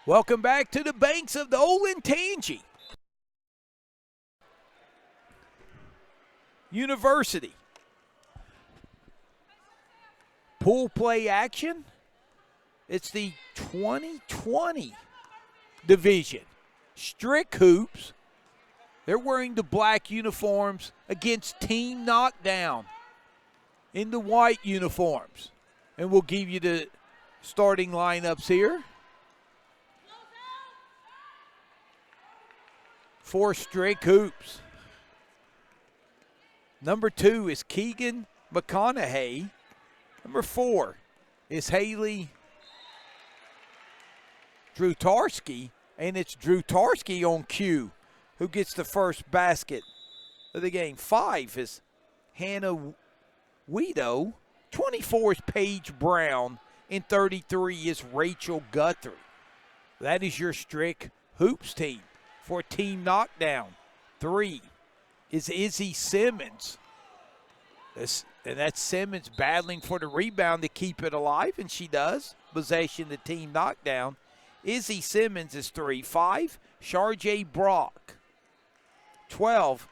Welcome back to the banks of the Olentangy University. Pool play action. It's the 2020 division. Strick Hoops. They're wearing the black uniforms against Team Knockdown in the white uniforms. And we'll give you the starting lineups here. For Strick Hoops. Number 2 is Keegan McConaughey. Number 4 is Haley Drutarski, and it's Drutarski on cue who gets the first basket of the game. 5 is Hannah Weedo. 24 is Paige Brown, and 33 is Rachel Guthrie. That is your Strick Hoops team. For Team Knockdown, 3 is Izzy Simmons. And that's Simmons battling for the rebound to keep it alive, and she does. Possession to Team Knockdown. Izzy Simmons is 3. 5, Sharjay Brock. 12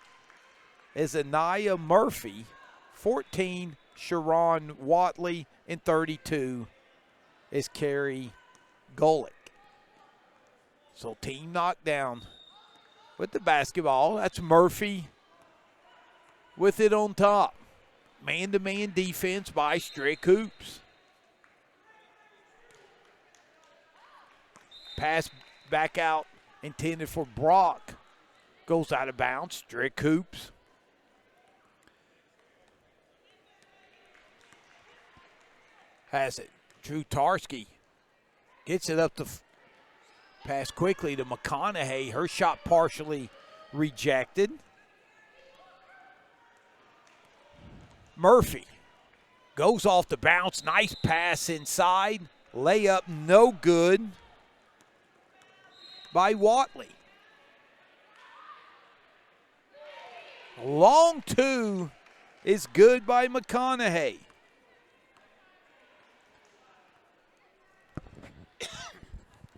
is Anaya Murphy. 14, Sharon Watley. And 32 is Carrie Golick. So Team Knockdown with the basketball. That's Murphy with it on top. Man-to-man defense by Strick Hoops. Pass back out intended for Brock. Goes out of bounds. Strick Hoops. Has it. Drutarski gets it up to pass quickly to McConaughey. Her shot partially rejected. Murphy goes off the bounce. Nice pass inside. Layup no good by Watley. Long 2 is good by McConaughey.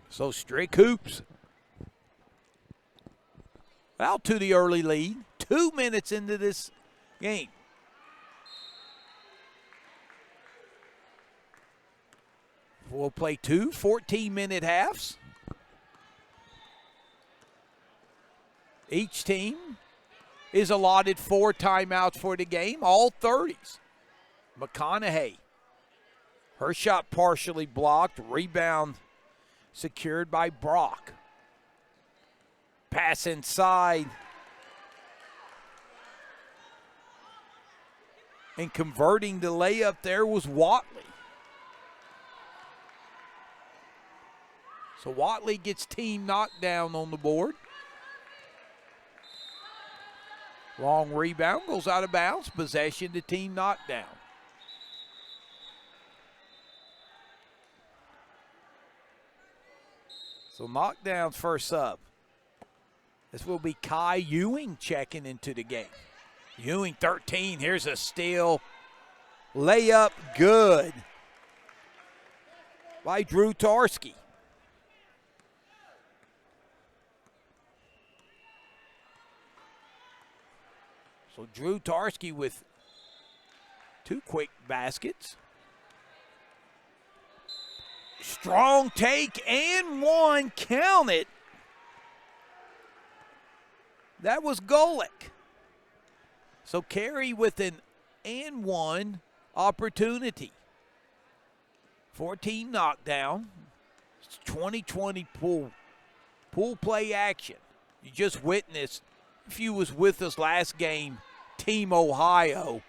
So Strick Hoops out to the early lead. 2 minutes into this game. We'll play 2 14-minute halves. Each team is allotted 4 timeouts for the game, all 30s. McConaughey, her shot partially blocked. Rebound secured by Brock. Pass inside. And converting the layup there was Watley. So Watley gets Team Knockdown on the board. Long rebound goes out of bounds. Possession to Team Knockdown. So Knockdown's first up. This will be Kai Ewing checking into the game. Ewing 13. Here's a steal. Layup good by Drutarski. So Drutarski with 2 quick baskets. Strong take and 1. Count it. That was Golick. So Carey with an and 1 opportunity. 14 knockdown. It's 2020 pool play action. You just witnessed, if you was with us last game, Team Ohio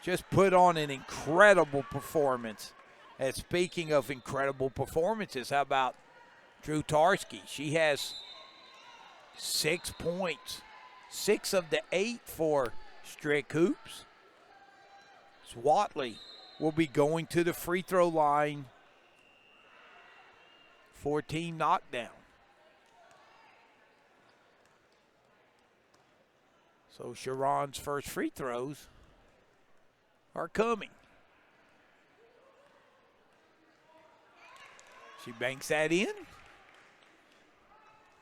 just put on an incredible performance. And speaking of incredible performances, how about Drutarski? She has 6 points. 6 of the 8 for Strick Hoops. So Watley will be going to the free throw line for Team Knockdown. So Sharon's first free throws are coming. She banks that in.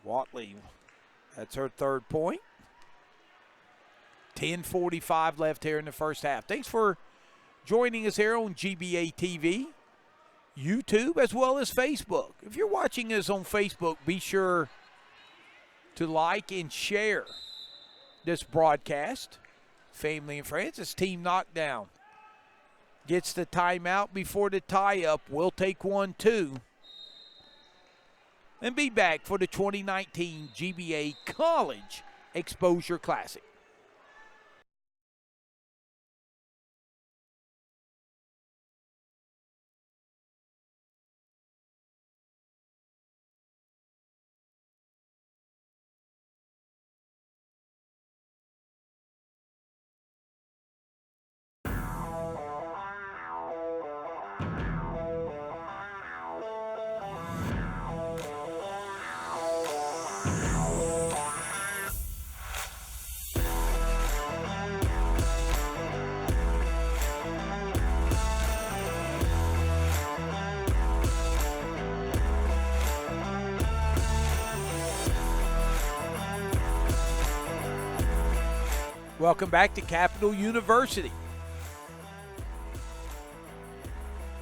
Watley, that's her third point. 10:45 left here in the first half. Thanks for joining us here on GBA TV, YouTube, as well as Facebook. If you're watching us on Facebook, be sure to like and share this broadcast. Family and friends, it's Team Knockdown. Gets the timeout before the tie-up. We'll take 1-2. And be back for the 2019 GBA College Exposure Classic. Welcome back to Capital University.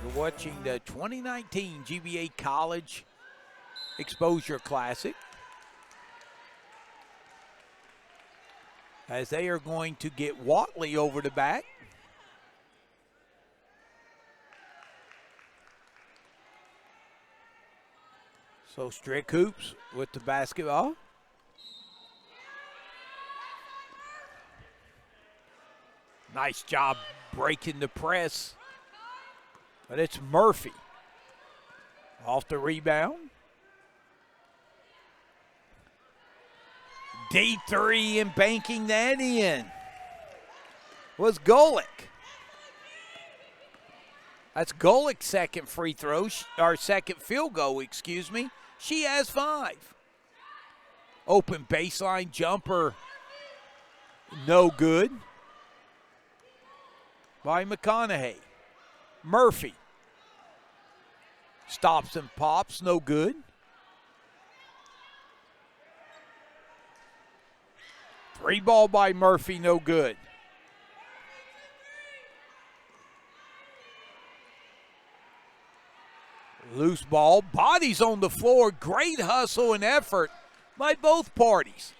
You're watching the 2019 GBA College Exposure Classic, as they are going to get Watley over the back. So Strick hoops with the basketball. Nice job breaking the press. But it's Murphy off the rebound. D3 and banking that in was Golick. That's Golick's second free throw, or second field goal, excuse me. She has 5. Open baseline jumper, no good by McConaughey. Murphy stops and pops, no good. Three ball by Murphy, no good. Loose ball, bodies on the floor, great hustle and effort by both parties.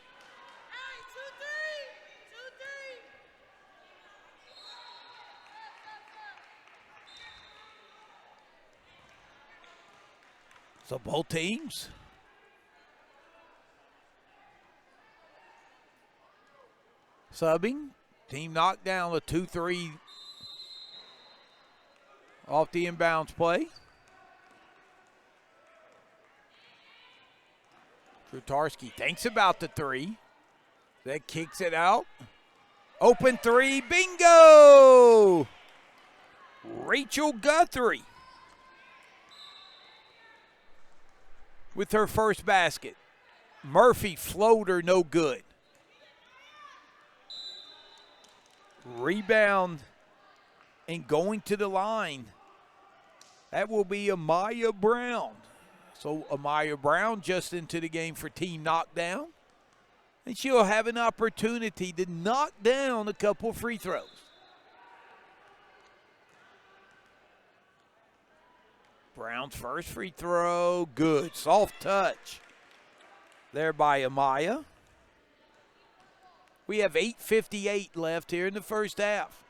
So both teams subbing. Team Knockdown, a 2-3 off the inbounds play. Trutarski thinks about the 3. That kicks it out. Open 3, bingo! Rachel Guthrie with her first basket. Murphy floater, no good. Rebound and going to the line. That will be Amaya Brown. So Amaya Brown just into the game for Team Knockdown. And she'll have an opportunity to knock down a couple free throws. Brown's first free throw, good. Soft touch there by Amaya. We have 8:58 left here in the first half.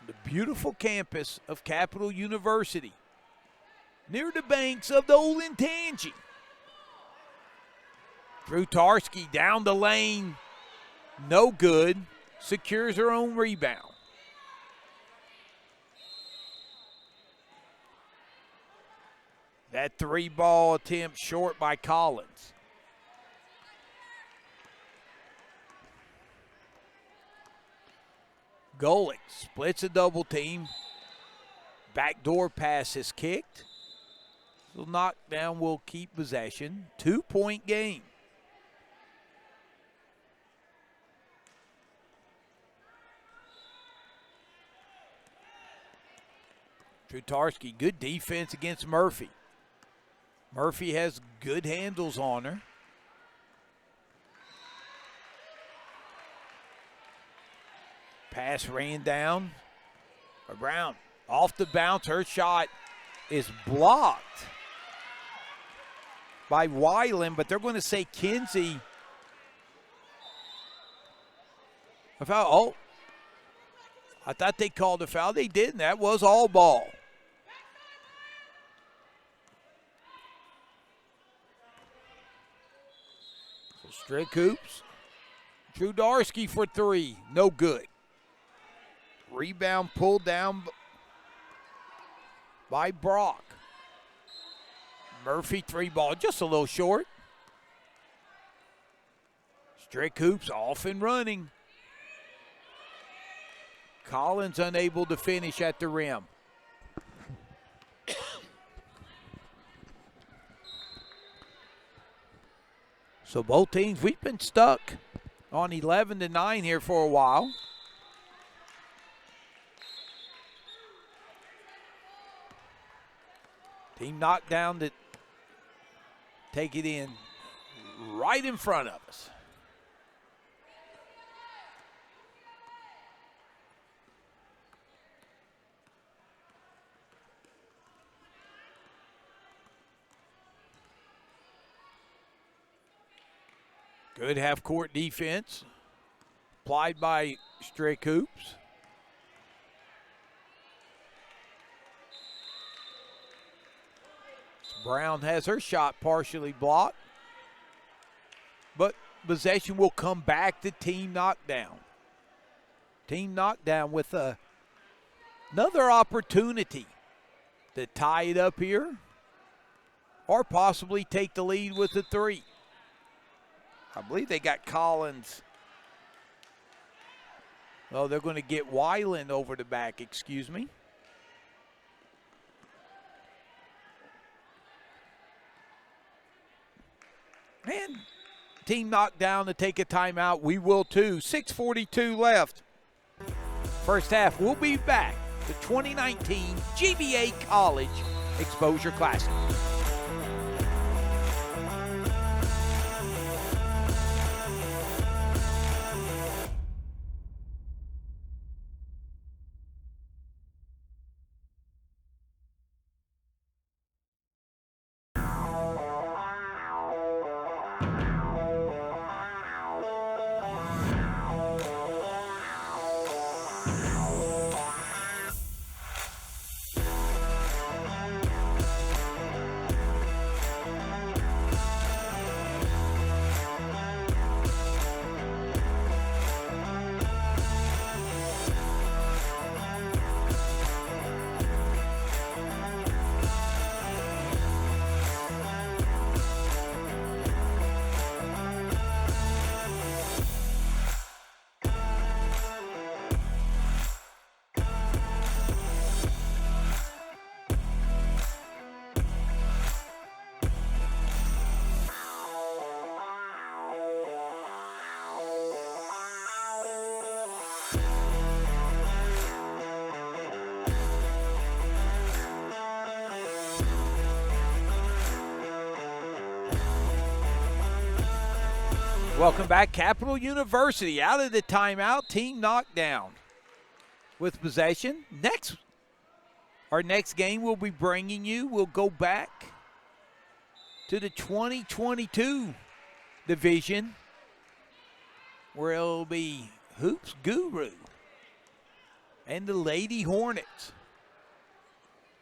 The beautiful campus of Capital University, near the banks of the Olentangy. Trutarski down the lane, no good. Secures her own rebound. That 3-ball attempt short by Collins. Golick splits a double team. Backdoor pass is kicked. So Knockdown will keep possession. 2-point game. Trutarski, good defense against Murphy. Murphy has good handles on her. Pass ran down. Brown off the bounce. Her shot is blocked by Weiland, but they're going to say Kinsey. A foul. Oh, I thought they called a foul. They didn't. That was all ball. So Strick hoops. Trudarski for three. No good. Rebound pulled down by Brock. Murphy three ball, just a little short. Strick hoops off and running. Collins unable to finish at the rim. So both teams, we've been stuck on 11-9 here for a while. Team Knockdown to take it in right in front of us. Good half-court defense applied by Strick hoops. Brown has her shot partially blocked, but possession will come back to Team Knockdown. Team Knockdown with another opportunity to tie it up here or possibly take the lead with the three. I believe they got Collins. Oh, they're going to get Weiland over the back, excuse me. And Team Knockdown to take a timeout. We will too. 6:42 left. First half, we'll be back. The 2019 GBA College Exposure Classic. Welcome back. Capital University out of the timeout. Team Knockdown with possession. Our next game we'll be bringing you, we'll go back to the 2022 division where it'll be Hoops Guru and the Lady Hornets.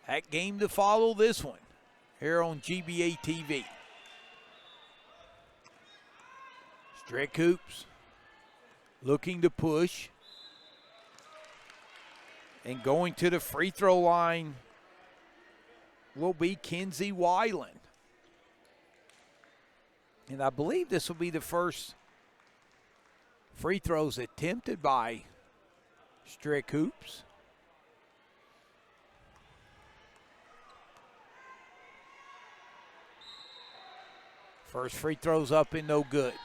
That game to follow this one here on GBA TV. Strick hoops, looking to push, and going to the free throw line will be Kinsey Weiland. And I believe this will be the first free throws attempted by Strick hoops. First free throws up and no good.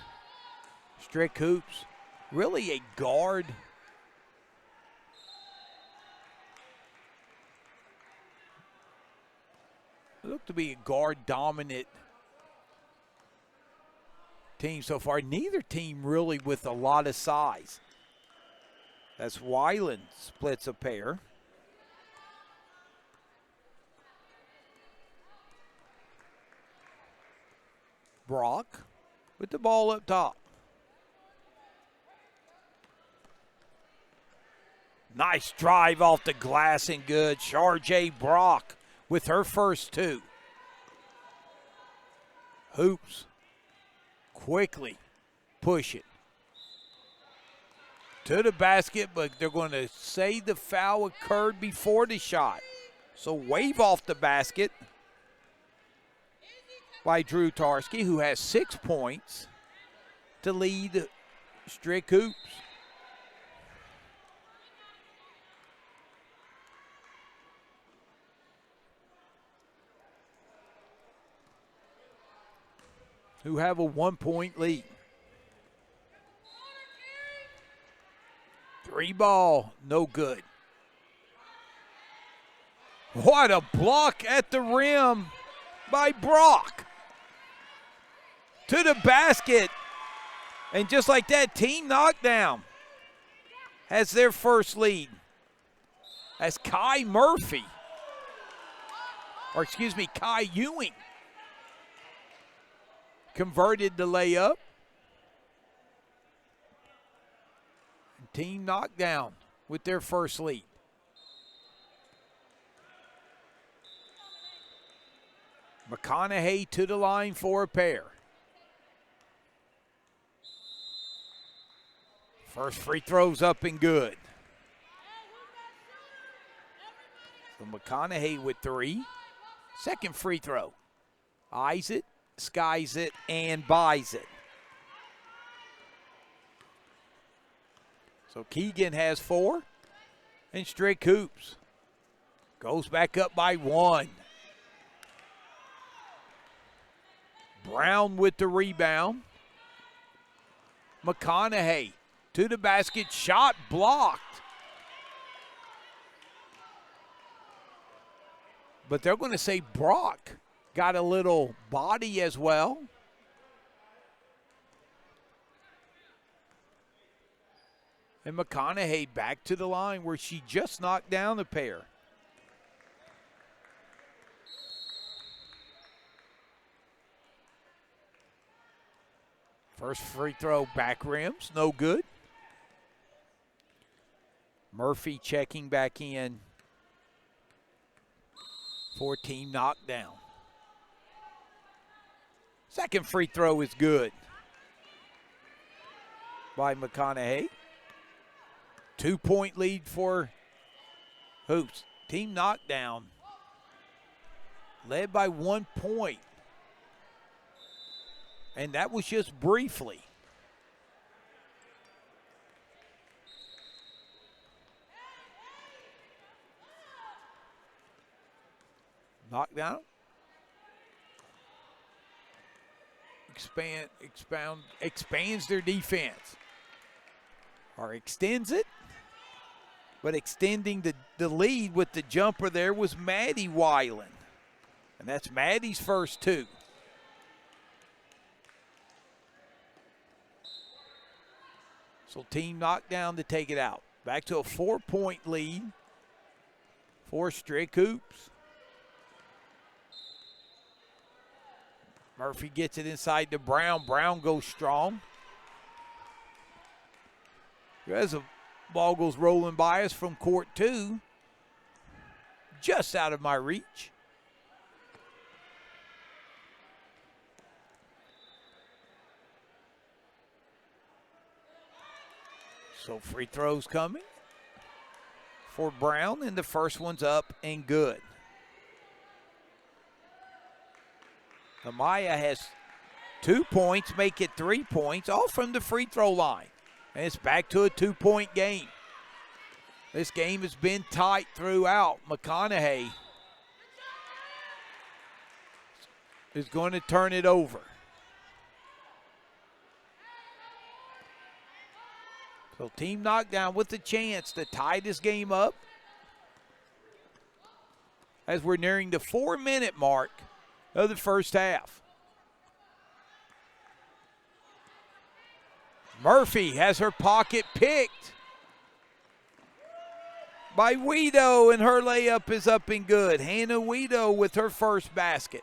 Strick hoops, really a guard to be a guard-dominant team so far. Neither team really with a lot of size. That's Weiland splits a pair. Brock with the ball up top. Nice drive off the glass and good. Charjay Brock with her first two. Hoops quickly push it to the basket, but they're going to say the foul occurred before the shot. So wave off the basket by Drew Tarski, who has 6 points to lead Strick Hoops. Who have a 1-point lead. 3 ball, no good. What a block at the rim by Brock. To the basket. And just like that, Team Knockdown has their first lead. As Kai Ewing converted the layup. Team Knockdown with their first lead. McConaughey to the line for a pair. First free throw's up and good. So McConaughey with 3. Second free throw. Eyes it, skies it, and buys it. So Keegan has 4. And Strick Hoops goes back up by 1. Brown with the rebound. McConaughey to the basket, shot blocked. But they're going to say Brock got a little body as well. And McConaughey back to the line where she just knocked down the pair. First free throw, back rims, no good. Murphy checking back in for Team Knockdown. Second free throw is good by McConaughey. 2-point lead for Hoops. Team Knockdown led by 1 point. And that was just briefly. Knockdown. Expands their defense. Or extends it. But extending the lead with the jumper there was Maddie Weiland. And that's Maddie's first 2. So Team Knockdown to take it out. Back to a 4-point lead for Strick Hoops. Murphy gets it inside to Brown. Brown goes strong. As the ball goes rolling by us from court 2. Just out of my reach. So free throws coming for Brown, and the first one's up and good. Amaya has 2 points, make it 3 points, all from the free throw line. And it's back to a 2-point game. This game has been tight throughout. McConaughey is going to turn it over. So Team Knockdown with the chance to tie this game up as we're nearing the 4-minute mark of the first half. Murphy has her pocket picked by Weedo, and her layup is up and good. Hannah Weedo with her first basket.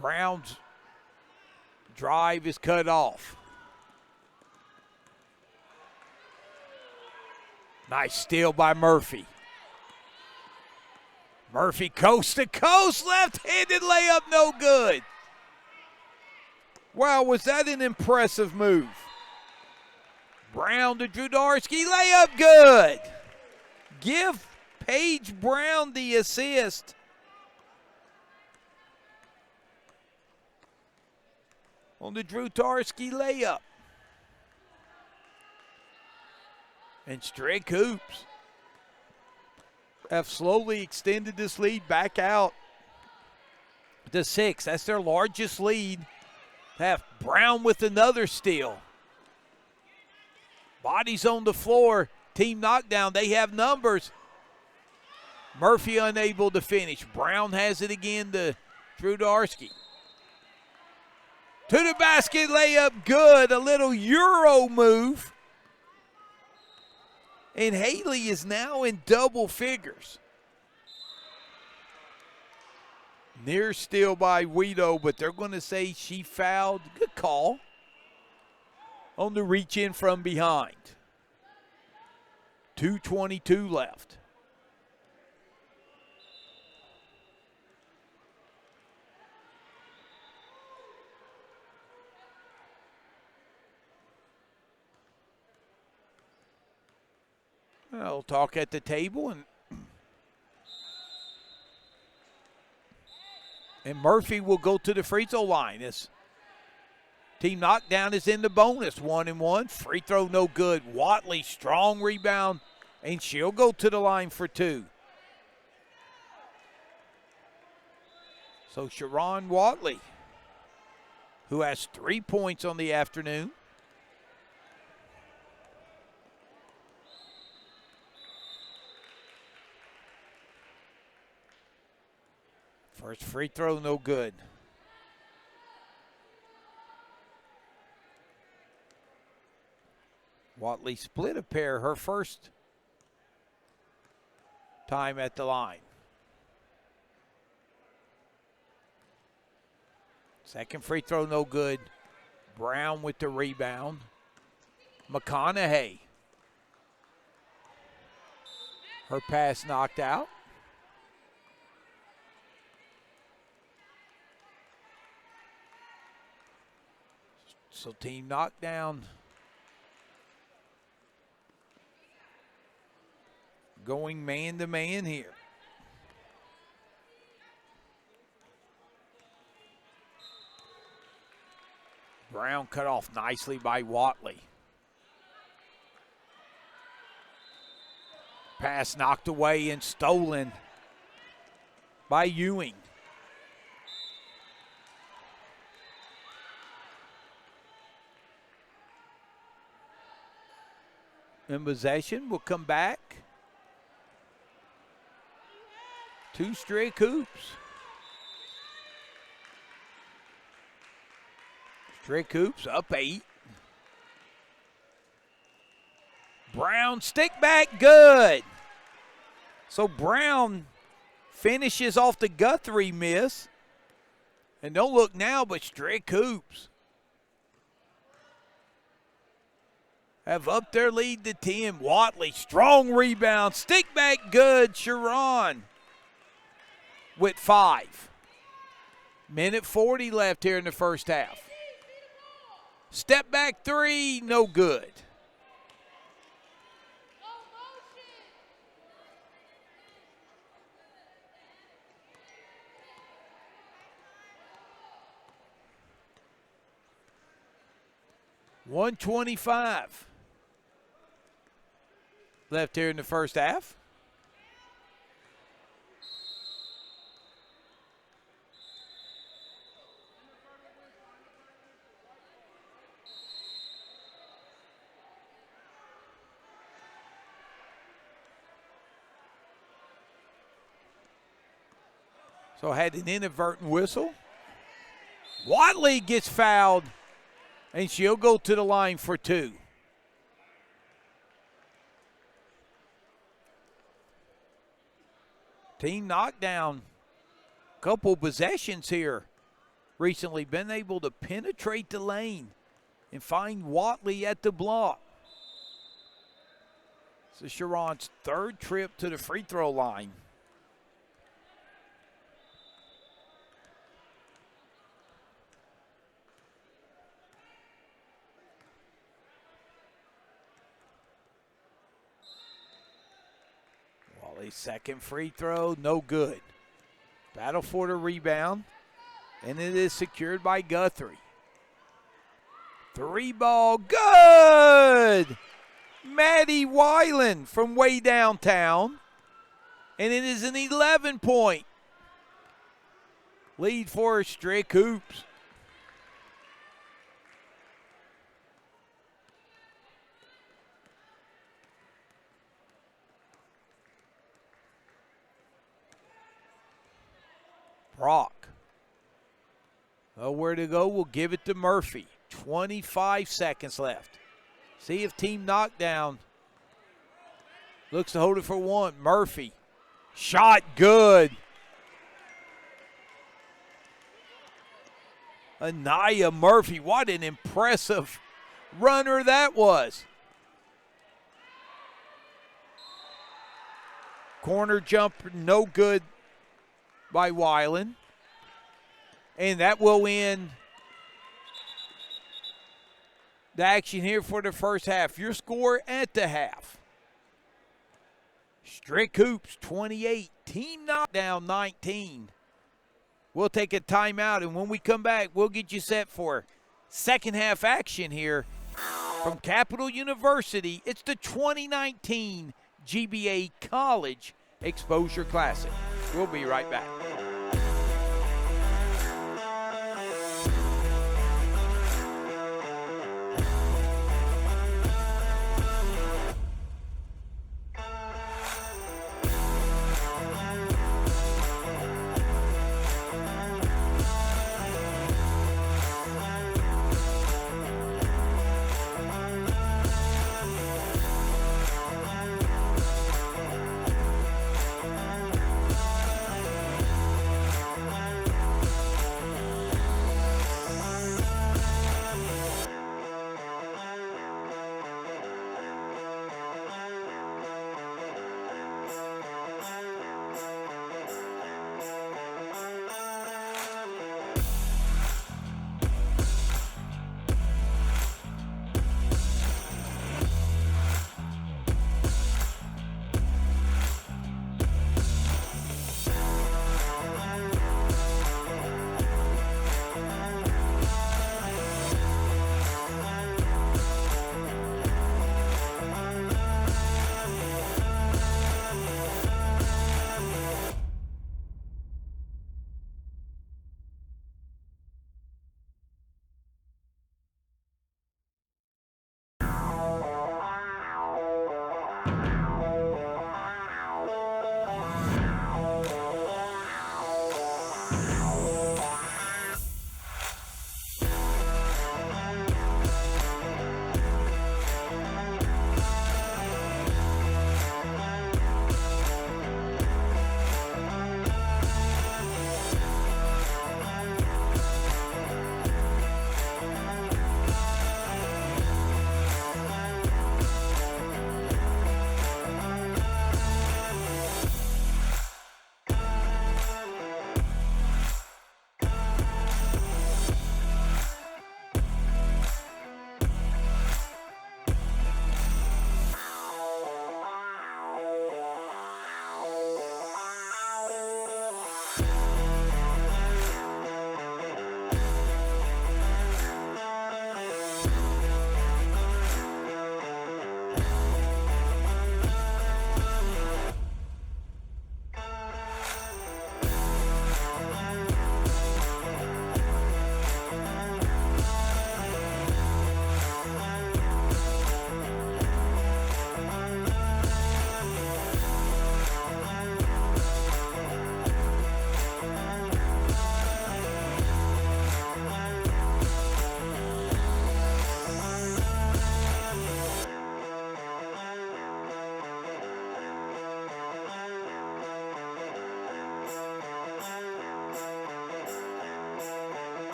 Brown's drive is cut off. Nice steal by Murphy. Murphy coast to coast, left-handed layup, no good. Wow, was that an impressive move? Brown to Drudarski, layup good. Give Paige Brown the assist. On the Drudarski layup. And Strick hoops have slowly extended this lead back out to 6. That's their largest lead. Have Brown with another steal. Bodies on the floor. Team Knockdown. They have numbers. Murphy unable to finish. Brown has it again to Drudarski. To the basket, layup good. A little Euro move. And Haley is now in double figures. Near steal by Weedo, but they're going to say she fouled. Good call. On the reach in from behind. 2:22 left. I'll talk at the table, and Murphy will go to the free throw line. As Team Knockdown is in the bonus, 1-1. Free throw no good. Watley, strong rebound, and she'll go to the line for 2. So Sharon Watley, who has 3 points on the afternoon. First free throw, no good. Watley split a pair her first time at the line. Second free throw, no good. Brown with the rebound. McConaughey. Her pass knocked out. So Team Knockdown going man-to-man here. Brown cut off nicely by Watley. Pass knocked away and stolen by Ewing. In possession will come back to Strick hoops. Strick hoops up 8. Brown stick back good. So Brown finishes off the Guthrie miss. And don't look now, but Strick hoops have upped their lead to 10. Watley, strong rebound. Stick back good. Sharon with 5. Minute 40 left here in the first half. Step back 3, no good. $125 left here in the first half. So had an inadvertent whistle. Watley gets fouled, and she'll go to the line for 2. Team Knockdown, couple possessions here recently, been able to penetrate the lane and find Watley at the block. This is Sharon's 3rd trip to the free throw line. Watley's 2nd free throw, no good. Battle for the rebound, and it is secured by Guthrie. 3 ball, good! Maddie Weiland from way downtown, and it is an 11-point lead for Strick Hoops. Brock. Nowhere to go. We'll give it to Murphy. 25 seconds left. See if Team Knockdown looks to hold it for 1. Murphy. Shot good. Anaya Murphy. What an impressive runner that was. Corner jumper, no good by Weiland. And that will end the action here for the first half. Your score at the half: Strick Hoops 28, Team Knockdown 19. We'll take a timeout, and when we come back, we'll get you set for second half action here from Capital University. It's the 2019 GBA College Exposure Classic. We'll be right back.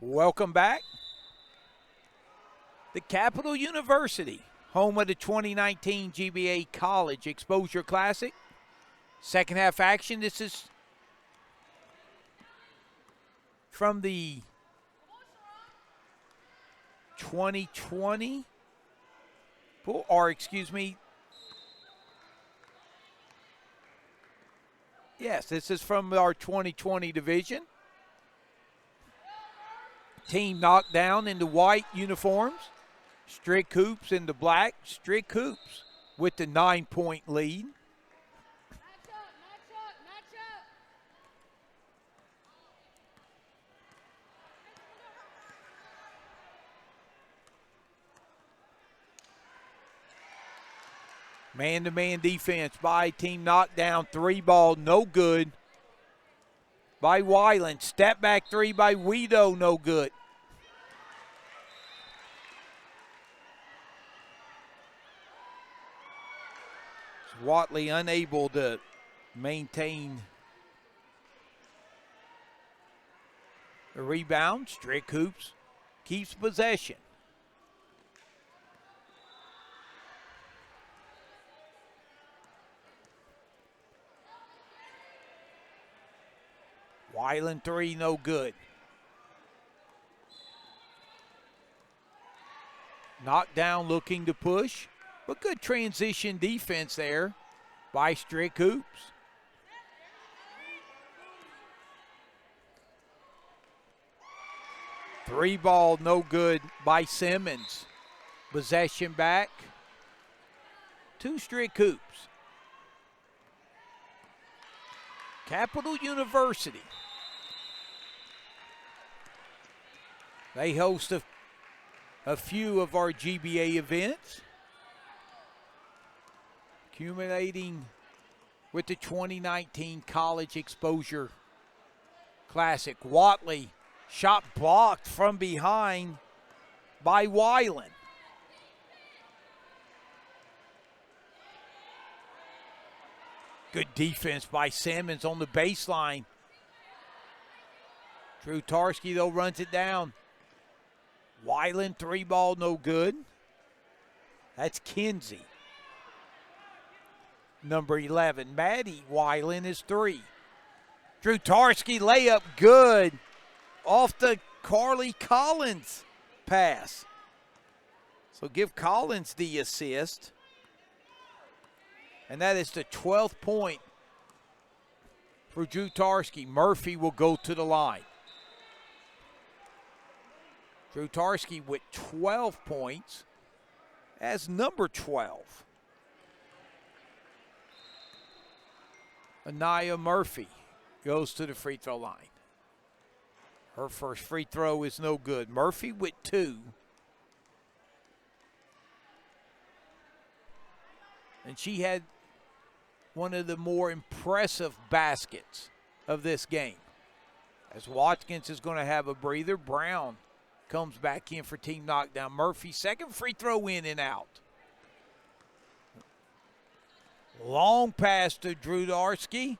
Welcome back. The Capital University, home of the 2019 GBA College Exposure Classic. Second half action. This is from the 2020, or excuse me. Yes, this is from our 2020 division. Team Knockdown in the white uniforms. Strick Hoops in the black. Strick Hoops with the 9-point lead. Man-to-man defense by Team Knockdown. 3-ball, no good by Weiland. Step back three by Weedo, no good. Watley unable to maintain the rebound. Strick Hoops keeps possession. Weiland three, no good. Knockdown looking to push, but good transition defense there by Strick Hoops. Three ball, no good by Simmons. Possession back to Strick Hoops. Capital University. They host a few of our GBA events, accumulating with the 2019 College Exposure Classic. Watley, shot blocked from behind by Weiland. Good defense by Simmons on the baseline. Drew Tarski, though, runs it down. Weiland, 3-ball, no good. That's Kinsey. Number 11, Maddie Weiland is 3. Drew Tarski, layup, good. Off the Carly Collins pass. So give Collins the assist. And that is the 12th point for Drew Tarski. Murphy will go to the line. Drew Tarski with 12 points as number 12. Anaya Murphy goes to the free throw line. Her first free throw is no good. Murphy with 2. And she had one of the more impressive baskets of this game. As Watkins is going to have a breather, Brown comes back in for Team Knockdown. Murphy, second free throw in and out. Long pass to Drew Tarski.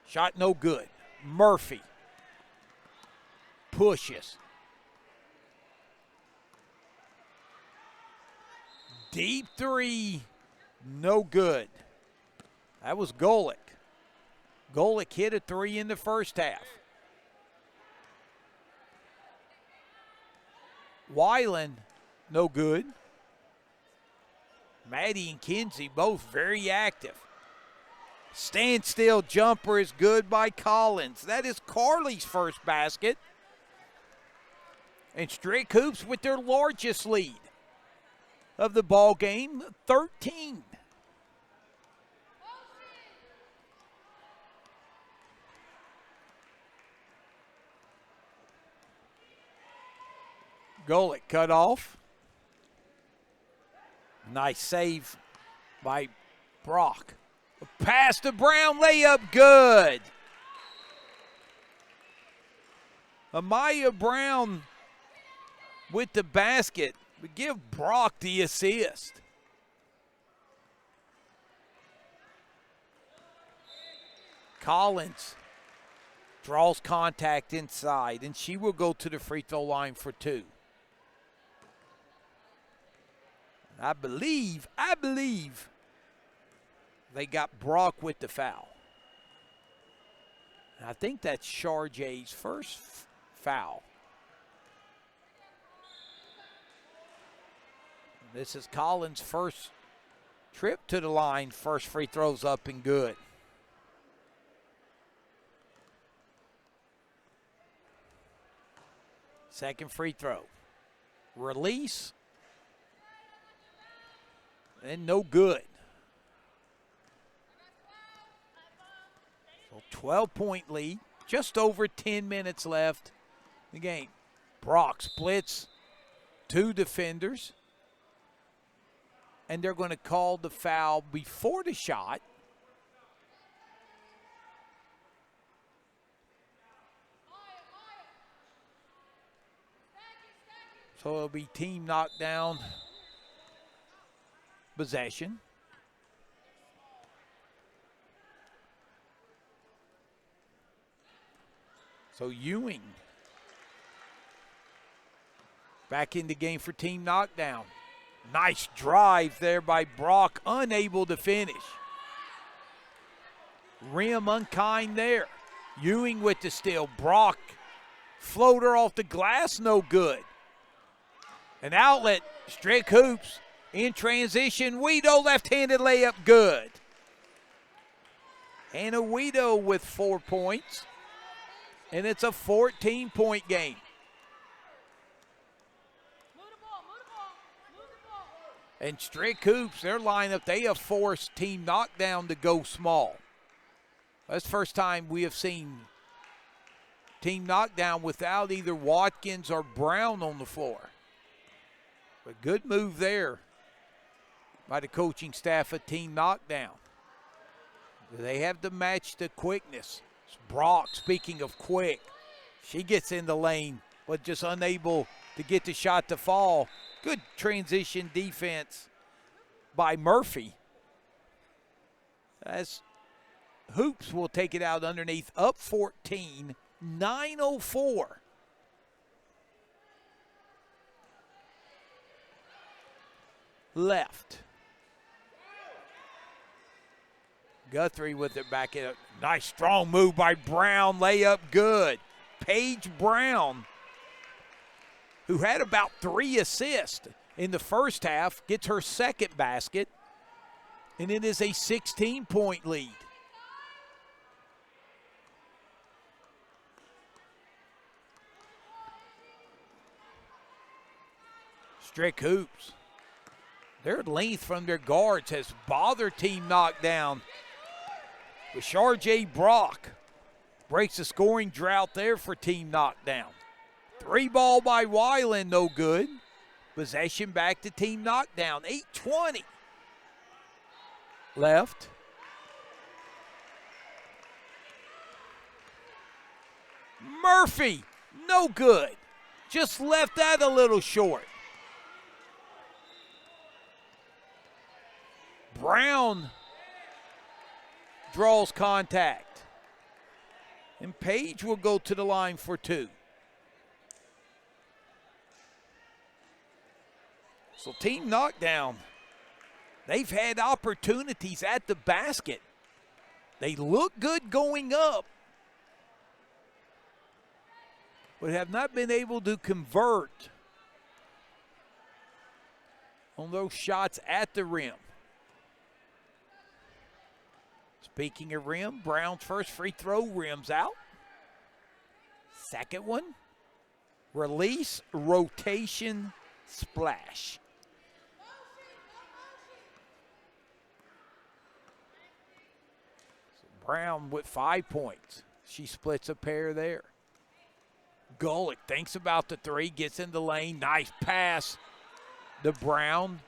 Shot no good. Murphy pushes. Deep three, no good. That was Golick. Golick hit a 3 in the first half. Weiland, no good. Maddie and Kinsey both very active. Standstill jumper is good by Collins. That is Carly's first basket. And Strick Hoops with their largest lead of the ball game, 13. Golick cut off. Nice save by Brock. A pass to Brown, layup good. Amaya Brown with the basket. We give Brock the assist. Collins Draws contact inside, and she will go to the free throw line for 2. I believe they got Brock with the foul. I think that's Charjay's first foul. This is Collins' first trip to the line. First free throw's up and good. Second free throw. Release. And no good. So 12-point lead. Just over 10 minutes left in the game. Brock splits 2 defenders. And they're going to call the foul before the shot. So it'll be team knockdown possession. So Ewing back in the game for team knockdown. Nice drive there by Brock, unable to finish. Rim unkind there. Ewing with the steal. Brock, floater off the glass, no good. An outlet, Strick hoops, in transition. Weedo, left-handed layup, good. Hannah Weedo with 4 points, and it's a 14-point game. And Strick hoops, their lineup, they have forced team knockdown to go small. That's the first time we have seen team knockdown without either Watkins or Brown on the floor. A good move there by the coaching staff at team knockdown. They have to match the quickness. It's Brock, speaking of quick, she gets in the lane, but just unable to get the shot to fall. Good transition defense by Murphy. As Hoops will take it out underneath, up 14, 9:04. Left. Guthrie with it back in. Nice strong move by Brown. Layup good. Paige Brown, who had about 3 assists in the first half, gets her second basket, and it is a 16-point lead. Strick hoops. Their length from their guards has bothered team knockdown. But Charjay Brock breaks the scoring drought there for team knockdown. 3 ball by Weiland, no good. Possession back to team knockdown. 8:20 left. Murphy, no good. Just left that a little short. Brown draws contact. And Page will go to the line for 2. So team knockdown, they've had opportunities at the basket. They look good going up, but have not been able to convert on those shots at the rim. Speaking of rim, Brown's first free throw, rims out. Second one, release, rotation, splash. So Brown with 5 points. She splits a pair there. Golick thinks about the 3, gets in the lane. Nice pass to Brown,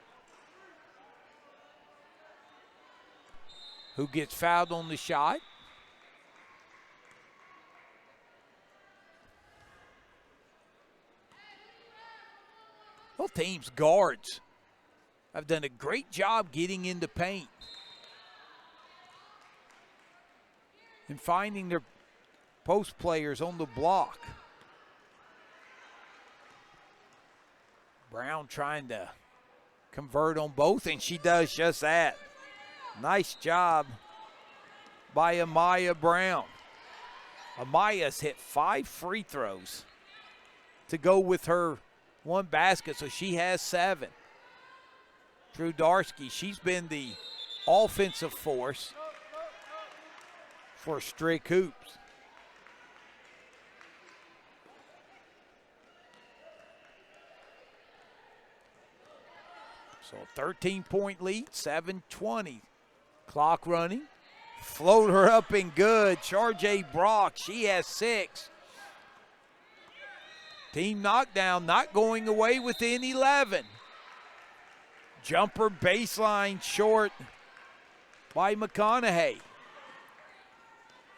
who gets fouled on the shot. Both teams' guards have done a great job getting into paint and finding their post players on the block. Brown trying to convert on both, and she does just that. Nice job by Amaya Brown. Amaya's hit 5 free throws to go with her 1 basket, so she has 7. Drew Darsky, she's been the offensive force for Strick Hoops. So 13-point lead, 7:20. Clock running. Floater up and good. Charjay Brock, she has 6. Team Knockdown not going away within 11. Jumper baseline short by McConaughey.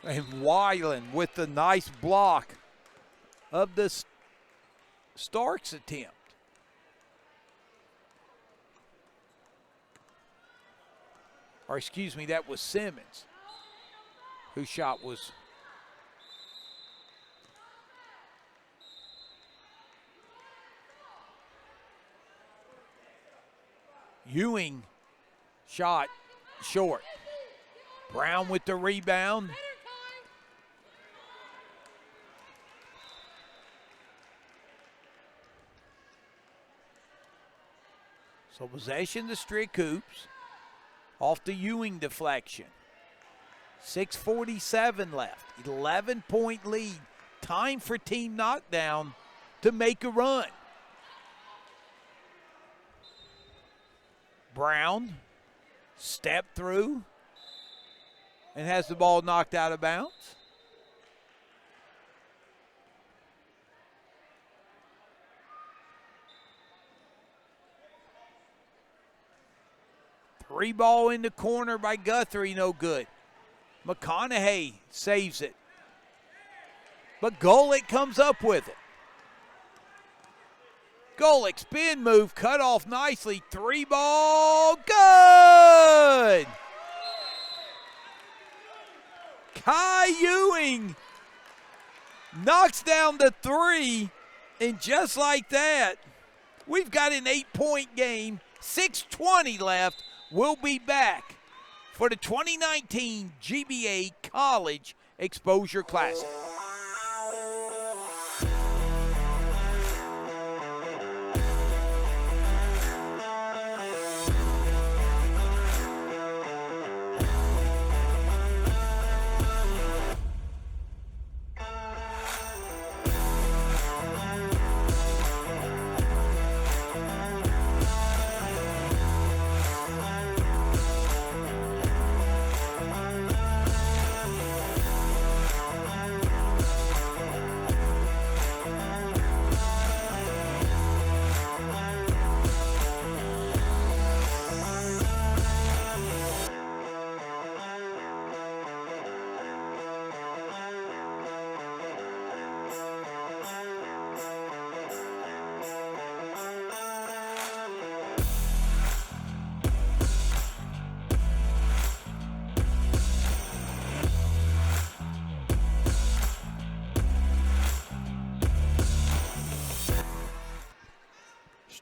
And Weiland with the nice block of the Starks attempt. Or excuse me, that was Simmons, whose shot was Ewing shot short. Brown with the rebound. So possession to Strick Hoops. Off the Ewing deflection. 6:47 left. 11-point lead. Time for Team Knockdown to make a run. Brown step through and has the ball knocked out of bounds. Three ball in the corner by Guthrie, no good. McConaughey saves it. But Golick comes up with it. Golick spin move, cut off nicely. 3 ball, good! Kai Ewing knocks down the 3, and just like that, we've got an 8-point game. 6:20 left. We'll be back for the 2019 GBA College Exposure Classic.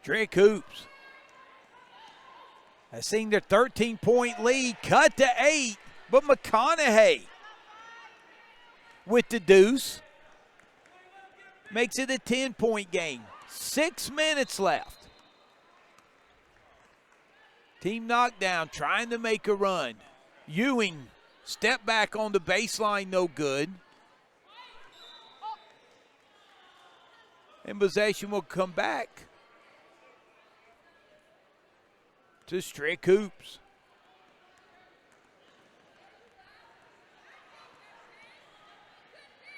Strick Hoops has seen their 13-point lead cut to 8, but McConaughey with the deuce makes it a 10-point game. 6 minutes left. Team Knockdown trying to make a run. Ewing step back on the baseline, no good. And possession will come back to Strick Hoops.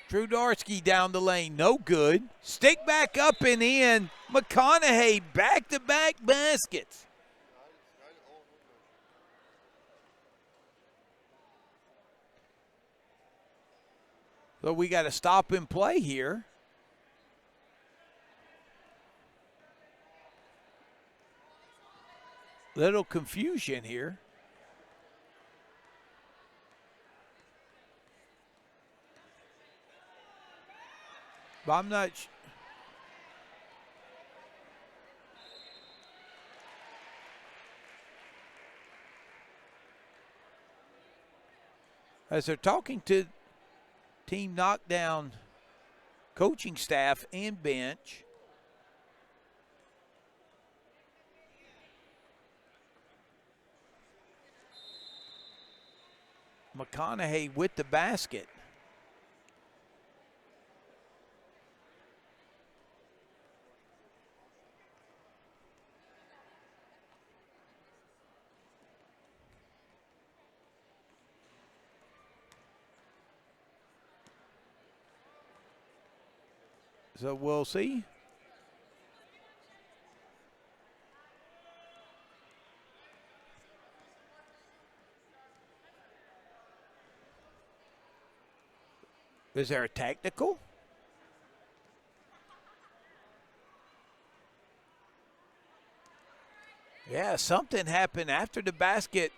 Drew Darsky down the lane, no good. Stick back up and in. McConaughey back-to-back baskets. So we got to stop and play here. Little confusion here. But I'm not as they're talking to Team Knockdown coaching staff and bench. McConaughey with the basket. So we'll see. Is there a technical? Yeah, something happened after the basket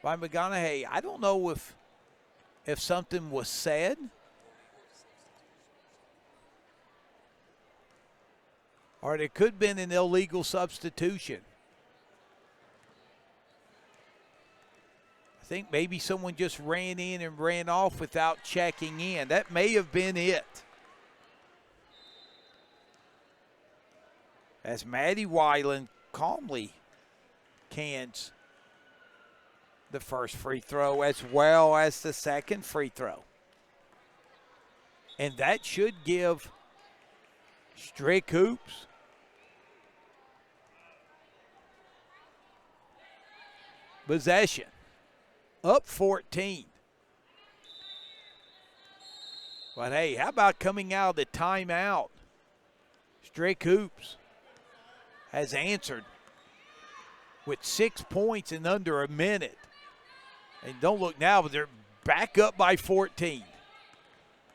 by McConaughey. I don't know if something was said. Or there could have been an illegal substitution. I think maybe someone just ran in and ran off without checking in. That may have been it. As Maddie Weiland calmly cans the first free throw as well as the second free throw. And that should give Strick Hoops possession. Up 14. But hey, how about coming out of the timeout? Strick Hoops has answered with 6 points in under a minute. And don't look now, but they're back up by 14.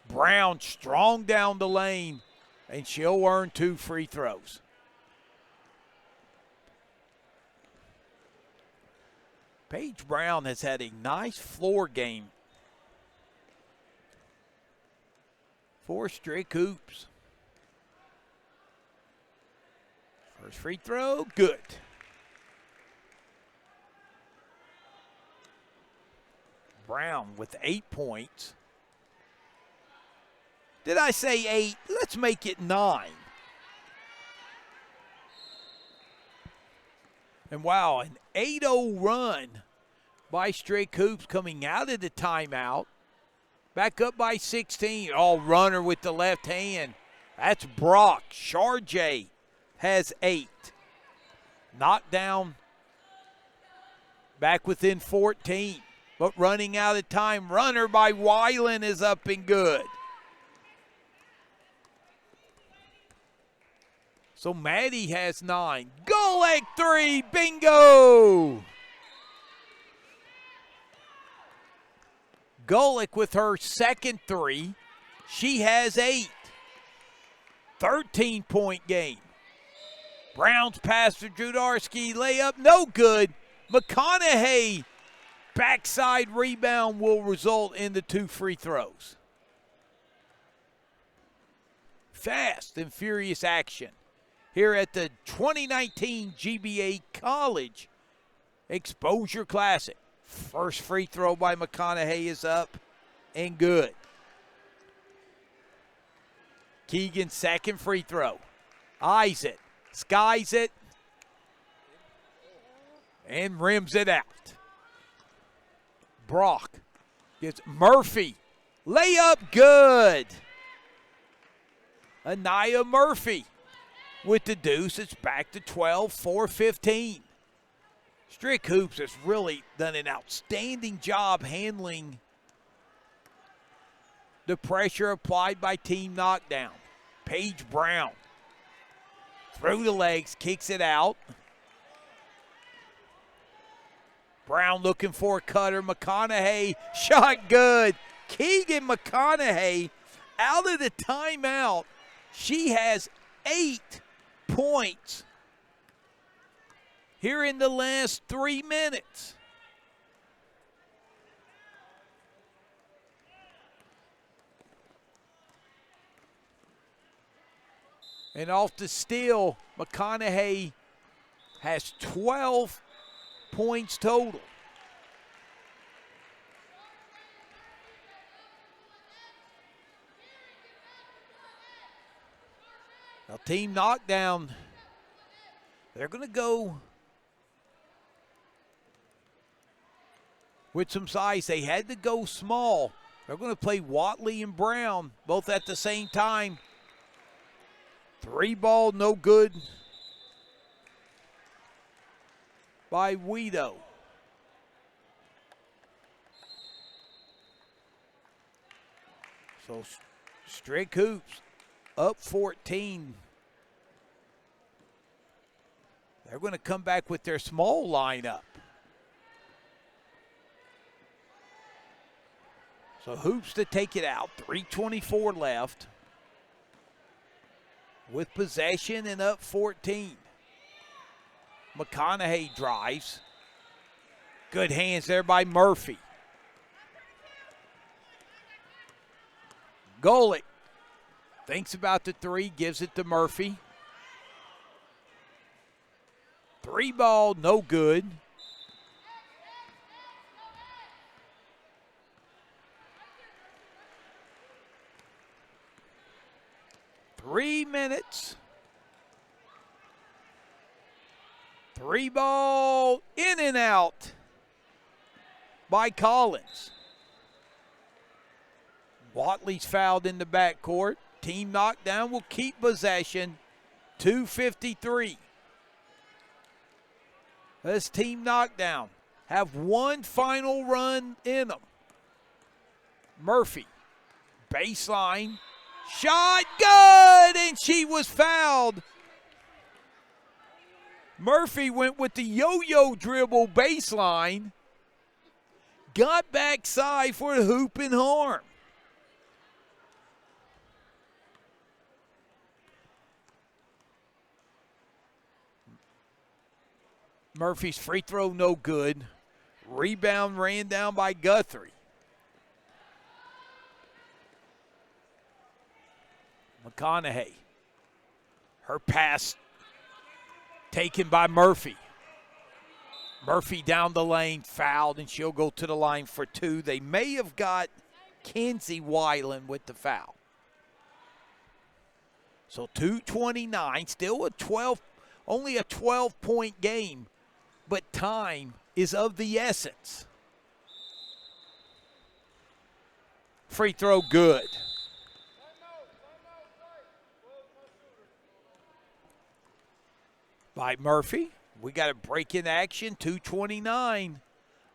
Brown strong down the lane, and she'll earn 2 free throws. Paige Brown has had a nice floor game for Strick Hoops. First free throw, good. Brown with 8 points. Did I say 8? Let's make it 9. And wow, an 8-0 run by Strick Hoops coming out of the timeout. Back up by 16. Oh, runner with the left hand. That's Brock. Sharjay has 8. Knockdown back within 14. But running out of time. Runner by Weiland is up and good. So Maddie has 9. Golick 3, bingo! Golick with her second 3. She has 8. 13-point game. Brown's pass to Judarski, layup, no good. McConaughey, backside rebound will result in the 2 free throws. Fast and furious action here at the 2019 GBA College Exposure Classic. First free throw by McConaughey is up and good. Keegan, second free throw. Eyes it, skies it, and rims it out. Brock gets Murphy. Layup good. Anaya Murphy with the deuce. It's back to 12, 4-15. Strick Hoops has really done an outstanding job handling the pressure applied by Team Knockdown. Paige Brown through the legs, kicks it out. Brown looking for a cutter. McConaughey, shot good. Keegan McConaughey out of the timeout. She has 8 points here in the last 3 minutes. And off the steal, McConaughey has 12 points total. Now, Team Knockdown, they're going to go with some size. They had to go small. They're going to play Watley and Brown both at the same time. 3 ball, no good by Guido. So Strick hoops up 14. They're going to come back with their small lineup. So hoops to take it out. 3:24 left. With possession and up 14. McConaughey drives. Good hands there by Murphy. Golick thinks about the 3, gives it to Murphy. 3 ball, no good. Three minutes. 3 ball, in and out by Collins. Watley's fouled in the backcourt. Team Knockdown will keep possession. 2:53. This Team Knockdown have one final run in them. Murphy, baseline, shot, good, and she was fouled. Murphy went with the yo-yo dribble baseline, got backside for the hoop and harm. Murphy's free throw no good. Rebound ran down by Guthrie. McConaughey. Her pass taken by Murphy. Murphy down the lane, fouled, and she'll go to the line for 2. They may have got Kenzie Weiland with the foul. So 2:29, still only a 12-point game, but time is of the essence. Free throw good. By Murphy. We got a break in action. 2:29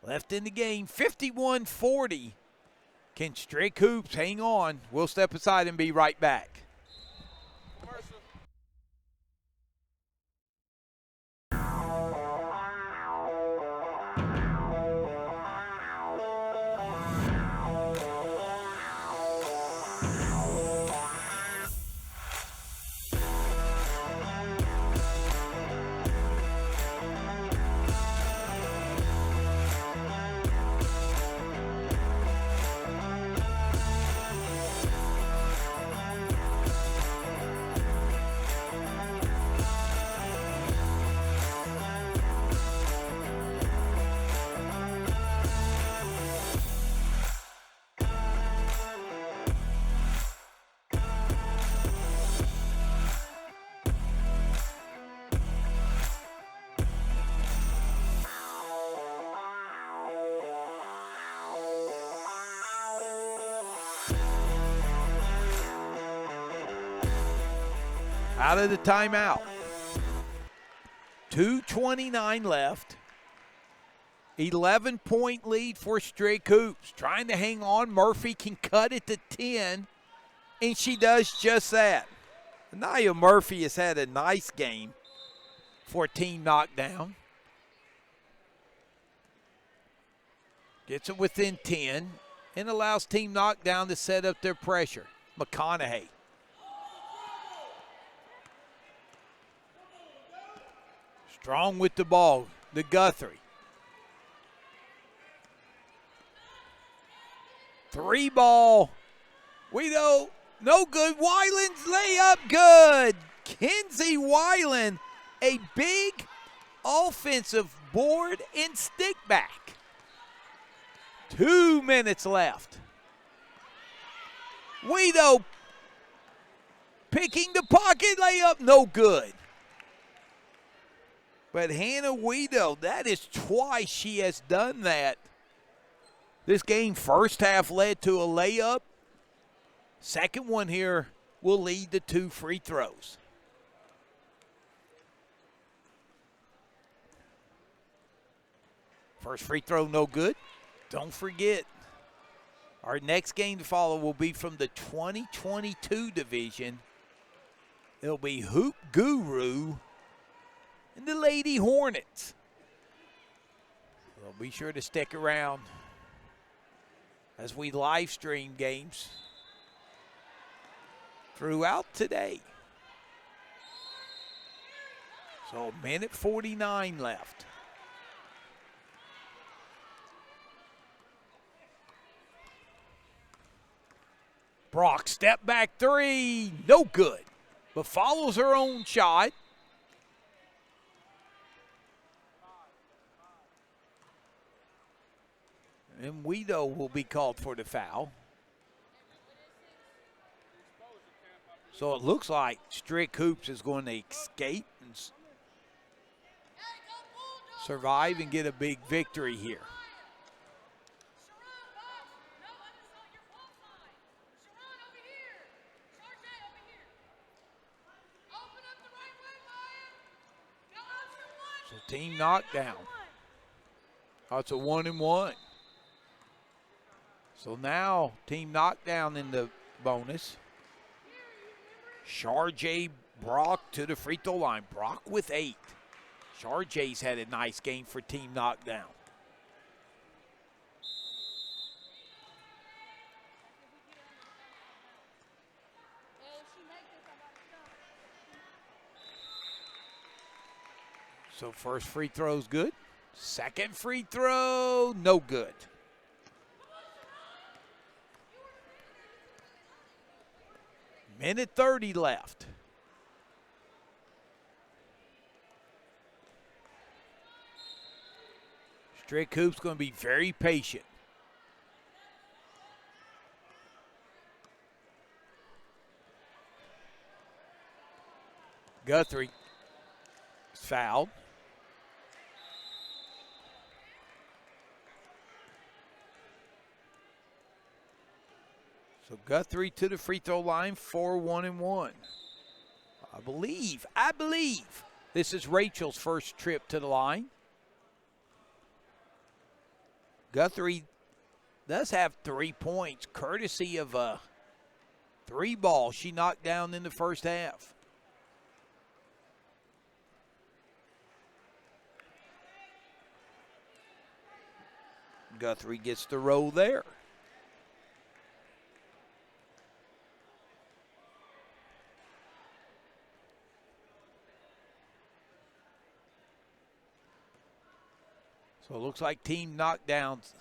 left in the game. 51-40. Can Strick Hoops hang on? We'll step aside and be right back. Out of the timeout. 2:29 left. 11-point lead for Strick Hoops. Trying to hang on. Murphy can cut it to 10, and she does just that. Nia Murphy has had a nice game for Team Knockdown. Gets it within 10 and allows Team Knockdown to set up their pressure. McConaughey. Strong with the ball, the Guthrie. 3 ball. Guido, no good. Weiland's layup, good. Mackenzie Weiland, a big offensive board and stick back. 2 minutes left. Guido picking the pocket layup, no good. But Hannah Guido, that is twice she has done that. This game first half led to a layup. Second one here will lead to 2 free throws. First free throw, no good. Don't forget, our next game to follow will be from the 2022 division. It'll be Hoop Guru and the Lady Hornets. So be sure to stick around as we live stream games throughout today. So a minute 49 left. Brock, step back three, no good, but follows her own shot. And Guido will be called for the foul. So it looks like Strick Hoops is going to escape and survive and get a big victory here. So team Knockdown. That's a 1-and-1. So now team Knockdown in the bonus. Sharjay Brock to the free throw line. Brock with 8. Sharjay's had a nice game for team Knockdown. So first free throw's good. Second free throw, no good. Minute 30 left. Strick Hoop's going to be very patient. Guthrie is fouled. So Guthrie to the free throw line for 1-and-1. I believe this is Rachel's first trip to the line. Guthrie does have 3 points, courtesy of a 3-ball she knocked down in the first half. Guthrie gets the roll there. So it looks like team Knockdown's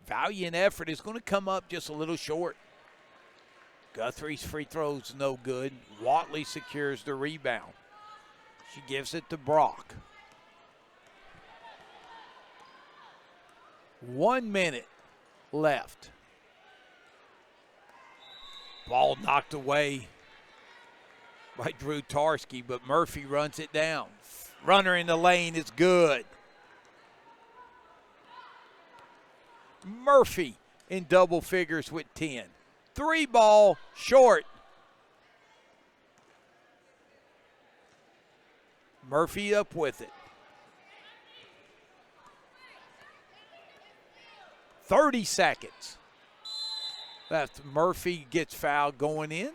valiant effort is going to come up just a little short. Guthrie's free throw's no good. Watley secures the rebound. She gives it to Brock. 1 minute left. Ball knocked away by Drew Tarski, but Murphy runs it down. Runner in the lane is good. Murphy in double figures with 10. 3-ball short. Murphy up with it. 30 seconds. That's Murphy gets fouled going in.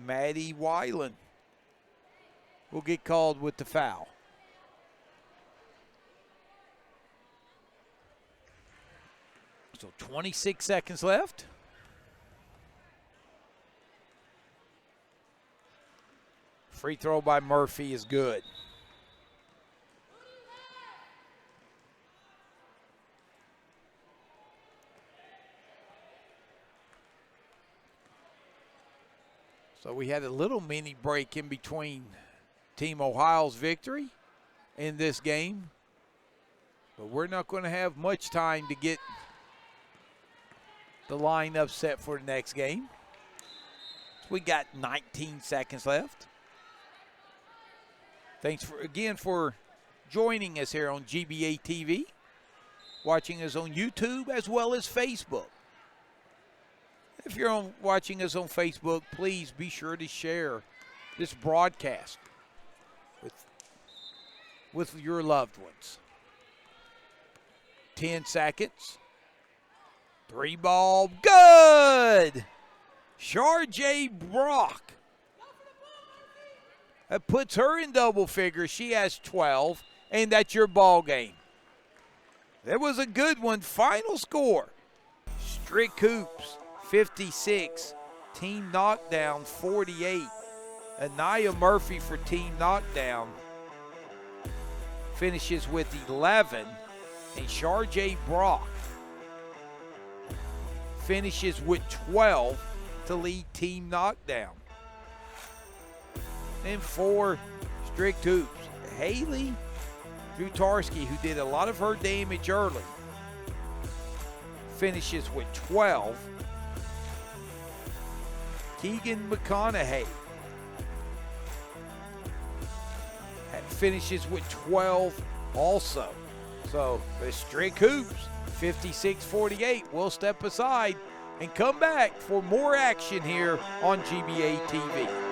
Maddie Weiland will get called with the foul. So 26 seconds left. Free throw by Murphy is good. So we had a little mini break in between Team Ohio's victory in this game. But we're not going to have much time to get the lineup set for the next game. We got 19 seconds left. Thanks again for joining us here on GBA TV, watching us on YouTube as well as Facebook. If you're watching us on Facebook, please be sure to share this broadcast with your loved ones. 10 seconds. 3 ball, good! Sharjay Brock. That puts her in double figures. She has 12, and that's your ball game. That was a good one. Final score, Strick Hoops 56, Team Knockdown 48. Anaya Murphy for Team Knockdown finishes with 11, and Sharjay Brock finishes with 12 to lead Team Knockdown. And for Strick Hoops, Haley Drutarski, who did a lot of her damage early, finishes with 12. Keegan McConaughey finishes with 12 also. So the Strick Hoops 56-48 will step aside and come back for more action here on GBA TV.